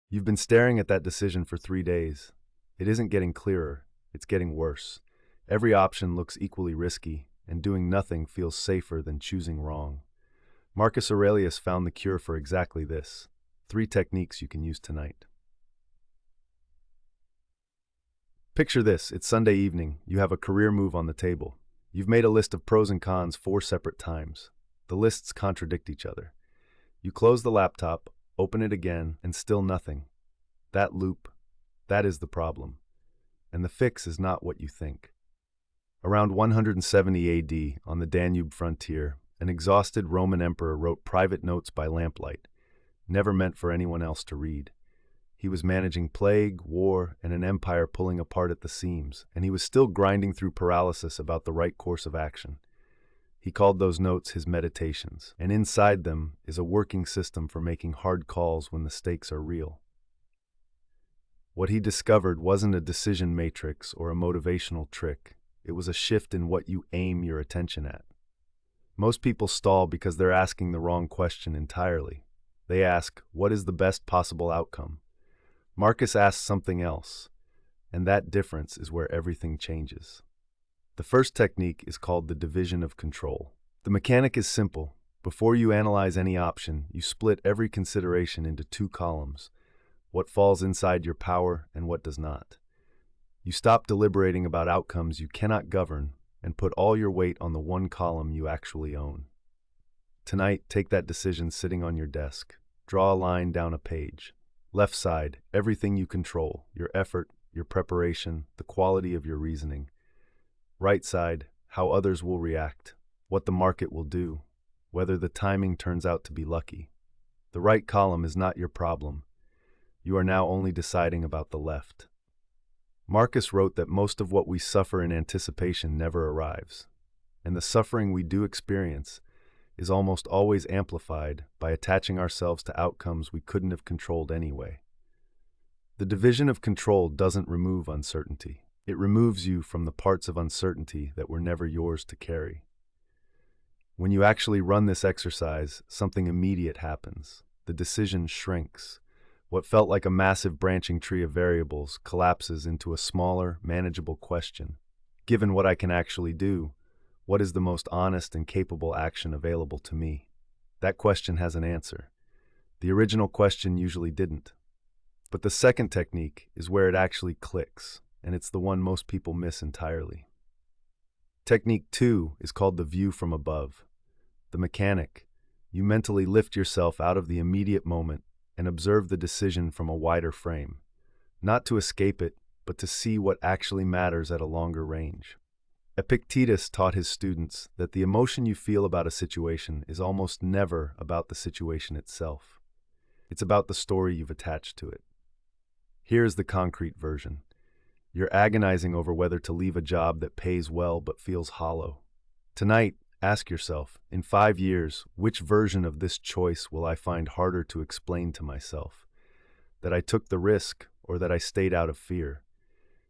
You've been staring at that decision for 3 days. It isn't getting clearer, it's getting worse. Every option looks equally risky, and doing nothing feels safer than choosing wrong. Marcus Aurelius found the cure for exactly this. 3 techniques you can use tonight. Picture this, it's Sunday evening, you have a career move on the table. You've made a list of pros and cons 4 separate times. The lists contradict each other. You close the laptop, open it again, and still nothing. That loop, that is the problem. And the fix is not what you think. Around 170 AD, on the Danube frontier, an exhausted Roman emperor wrote private notes by lamplight, never meant for anyone else to read. He was managing plague, war, and an empire pulling apart at the seams, and he was still grinding through paralysis about the right course of action. He called those notes his meditations, and inside them is a working system for making hard calls when the stakes are real. What he discovered wasn't a decision matrix or a motivational trick. It was a shift in what you aim your attention at. Most people stall because they're asking the wrong question entirely. They ask, what is the best possible outcome? Marcus asks something else, and that difference is where everything changes. The first technique is called the division of control. The mechanic is simple. Before you analyze any option, you split every consideration into 2 columns, what falls inside your power and what does not. You stop deliberating about outcomes you cannot govern and put all your weight on the 1 column you actually own. Tonight, take that decision sitting on your desk. Draw a line down a page. Left side, everything you control, your effort, your preparation, the quality of your reasoning. Right side, how others will react, what the market will do, whether the timing turns out to be lucky. The right column is not your problem. You are now only deciding about the left. Marcus wrote that most of what we suffer in anticipation never arrives, and the suffering we do experience is almost always amplified by attaching ourselves to outcomes we couldn't have controlled anyway. The division of control doesn't remove uncertainty. It removes you from the parts of uncertainty that were never yours to carry. When you actually run this exercise, something immediate happens. The decision shrinks. What felt like a massive branching tree of variables collapses into a smaller, manageable question. Given what I can actually do, what is the most honest and capable action available to me? That question has an answer. The original question usually didn't. But the second technique is where it actually clicks, and it's the one most people miss entirely. Technique 2 is called the view from above. The mechanic, you mentally lift yourself out of the immediate moment and observe the decision from a wider frame, not to escape it, but to see what actually matters at a longer range. Epictetus taught his students that the emotion you feel about a situation is almost never about the situation itself. It's about the story you've attached to it. Here's the concrete version. You're agonizing over whether to leave a job that pays well but feels hollow. Tonight, ask yourself, in 5 years, which version of this choice will I find harder to explain to myself? That I took the risk or that I stayed out of fear?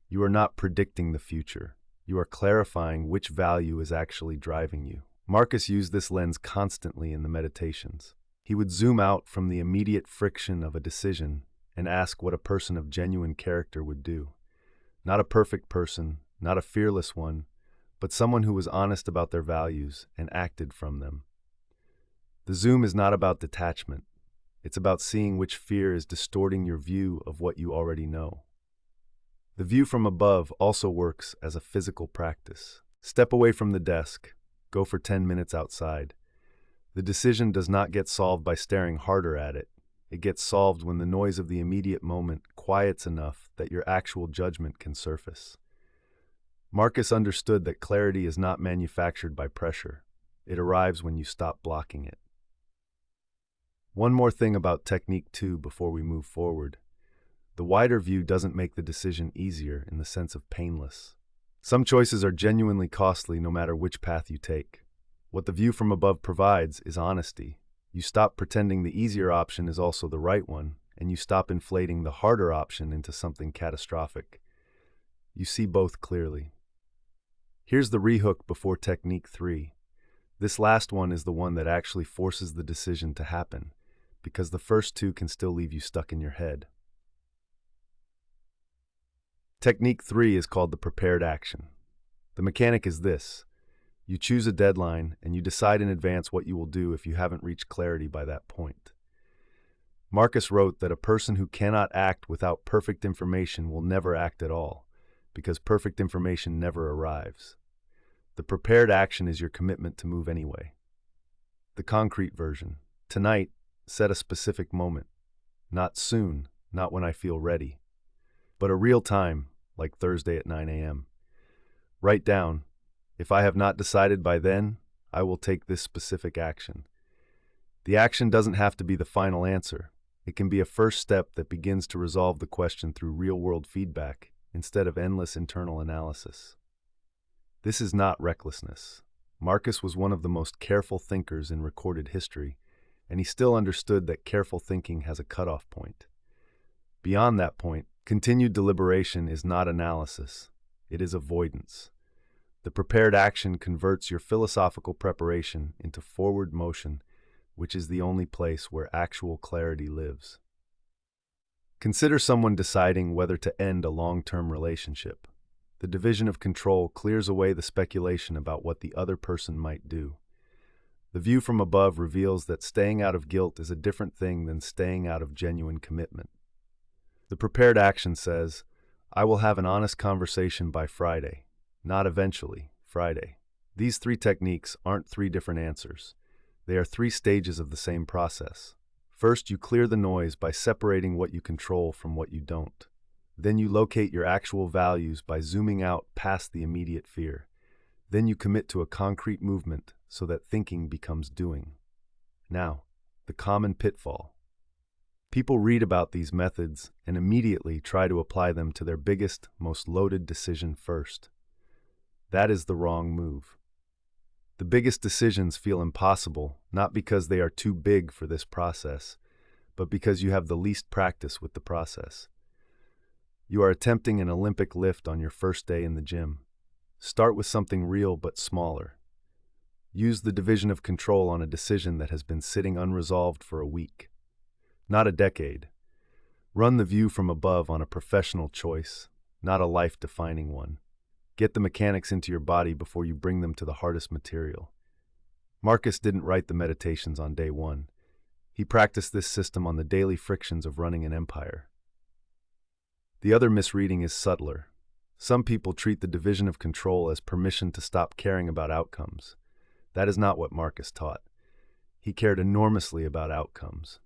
You are not predicting the future. You are clarifying which value is actually driving you. Marcus used this lens constantly in the meditations. He would zoom out from the immediate friction of a decision and ask what a person of genuine character would do. Not a perfect person, not a fearless one, but someone who was honest about their values and acted from them. The zoom is not about detachment. It's about seeing which fear is distorting your view of what you already know. The view from above also works as a physical practice. Step away from the desk. Go for 10 minutes outside. The decision does not get solved by staring harder at it. It gets solved when the noise of the immediate moment quiets enough that your actual judgment can surface. Marcus understood that clarity is not manufactured by pressure. It arrives when you stop blocking it. One more thing about technique 2 before we move forward. The wider view doesn't make the decision easier in the sense of painless. Some choices are genuinely costly no matter which path you take. What the view from above provides is honesty. You stop pretending the easier option is also the right one, and you stop inflating the harder option into something catastrophic. You see both clearly. Here's the rehook before technique 3. This last one is the one that actually forces the decision to happen, because the first 2 can still leave you stuck in your head. Technique 3 is called the prepared action. The mechanic is this. You choose a deadline and you decide in advance what you will do if you haven't reached clarity by that point. Marcus wrote that a person who cannot act without perfect information will never act at all, because perfect information never arrives. The prepared action is your commitment to move anyway. The concrete version. Tonight, set a specific moment. Not soon, not when I feel ready, but a real time, like Thursday at 9 a.m. Write down, if I have not decided by then, I will take this specific action. The action doesn't have to be the final answer. It can be a first step that begins to resolve the question through real-world feedback instead of endless internal analysis. This is not recklessness. Marcus was one of the most careful thinkers in recorded history, and he still understood that careful thinking has a cutoff point. Beyond that point, continued deliberation is not analysis. It is avoidance. The prepared action converts your philosophical preparation into forward motion, which is the only place where actual clarity lives. Consider someone deciding whether to end a long-term relationship. The division of control clears away the speculation about what the other person might do. The view from above reveals that staying out of guilt is a different thing than staying out of genuine commitment. The prepared action says, I will have an honest conversation by Friday, not eventually, Friday. These three techniques aren't three different answers. They are three stages of the same process. First, you clear the noise by separating what you control from what you don't. Then you locate your actual values by zooming out past the immediate fear. Then you commit to a concrete movement so that thinking becomes doing. Now, the common pitfall. People read about these methods and immediately try to apply them to their biggest, most loaded decision first. That is the wrong move. The biggest decisions feel impossible, not because they are too big for this process, but because you have the least practice with the process. You are attempting an Olympic lift on your first day in the gym. Start with something real but smaller. Use the division of control on a decision that has been sitting unresolved for a week, not a decade. Run the view from above on a professional choice, not a life-defining one. Get the mechanics into your body before you bring them to the hardest material. Marcus didn't write the meditations on day one. He practiced this system on the daily frictions of running an empire. The other misreading is subtler. Some people treat the division of control as permission to stop caring about outcomes. That is not what Marcus taught. He cared enormously about outcomes.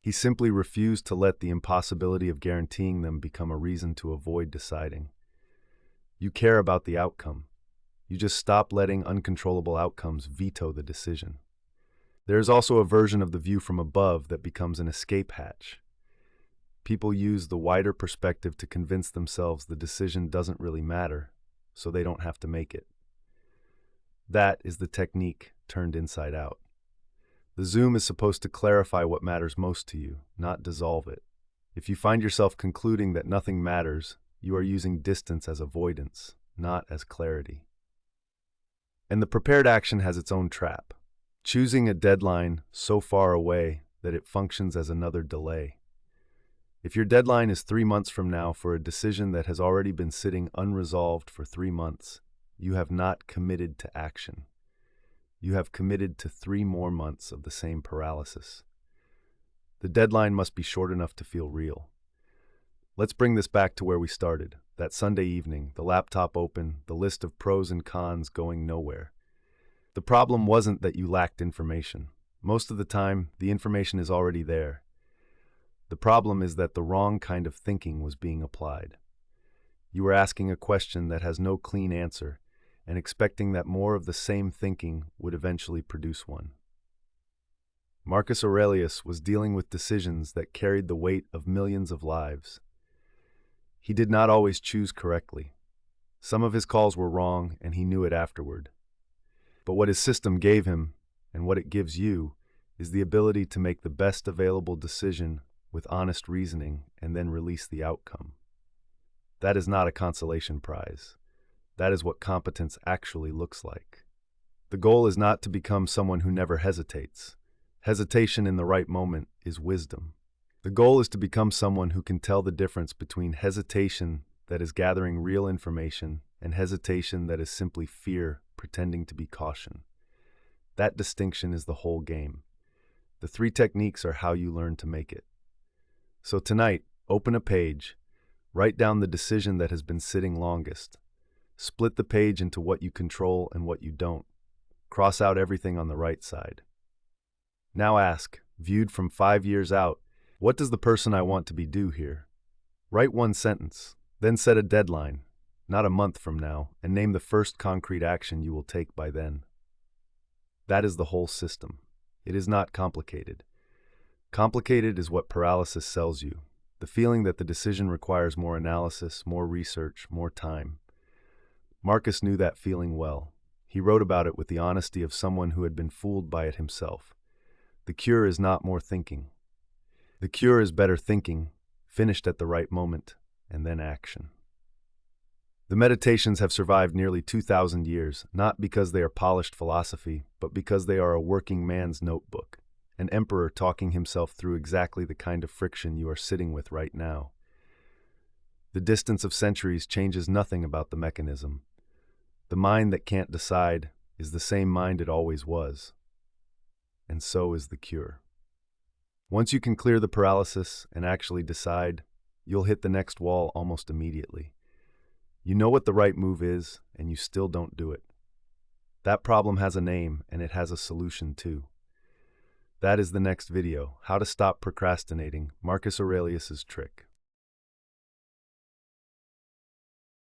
He simply refused to let the impossibility of guaranteeing them become a reason to avoid deciding. You care about the outcome. You just stop letting uncontrollable outcomes veto the decision. There is also a version of the view from above that becomes an escape hatch. People use the wider perspective to convince themselves the decision doesn't really matter, so they don't have to make it. That is the technique turned inside out. The zoom is supposed to clarify what matters most to you, not dissolve it. If you find yourself concluding that nothing matters, you are using distance as avoidance, not as clarity. And the prepared action has its own trap, choosing a deadline so far away that it functions as another delay. If your deadline is 3 months from now for a decision that has already been sitting unresolved for 3 months, you have not committed to action. You have committed to 3 more months of the same paralysis. The deadline must be short enough to feel real. Let's bring this back to where we started, that Sunday evening, the laptop open, the list of pros and cons going nowhere. The problem wasn't that you lacked information. Most of the time, the information is already there. The problem is that the wrong kind of thinking was being applied. You were asking a question that has no clean answer and expecting that more of the same thinking would eventually produce one. Marcus Aurelius was dealing with decisions that carried the weight of millions of lives. He did not always choose correctly. Some of his calls were wrong, and he knew it afterward. But what his system gave him, and what it gives you, is the ability to make the best available decision with honest reasoning and then release the outcome. That is not a consolation prize. That is what competence actually looks like. The goal is not to become someone who never hesitates. Hesitation in the right moment is wisdom. The goal is to become someone who can tell the difference between hesitation that is gathering real information, and hesitation that is simply fear pretending to be caution. That distinction is the whole game. The three techniques are how you learn to make it. So tonight, open a page, write down the decision that has been sitting longest. Split the page into what you control and what you don't. Cross out everything on the right side. Now ask, viewed from 5 years out, what does the person I want to be do here? Write one sentence, then set a deadline, not a month from now, and name the first concrete action you will take by then. That is the whole system. It is not complicated. Complicated is what paralysis sells you, the feeling that the decision requires more analysis, more research, more time. Marcus knew that feeling well. He wrote about it with the honesty of someone who had been fooled by it himself. The cure is not more thinking. The cure is better thinking, finished at the right moment, and then action. The meditations have survived nearly 2,000 years, not because they are polished philosophy, but because they are a working man's notebook, an emperor talking himself through exactly the kind of friction you are sitting with right now. The distance of centuries changes nothing about the mechanism. The mind that can't decide is the same mind it always was. And so is the cure. Once you can clear the paralysis and actually decide, you'll hit the next wall almost immediately. You know what the right move is, and you still don't do it. That problem has a name, and it has a solution too. That is the next video, How to Stop Procrastinating, Marcus Aurelius' Trick.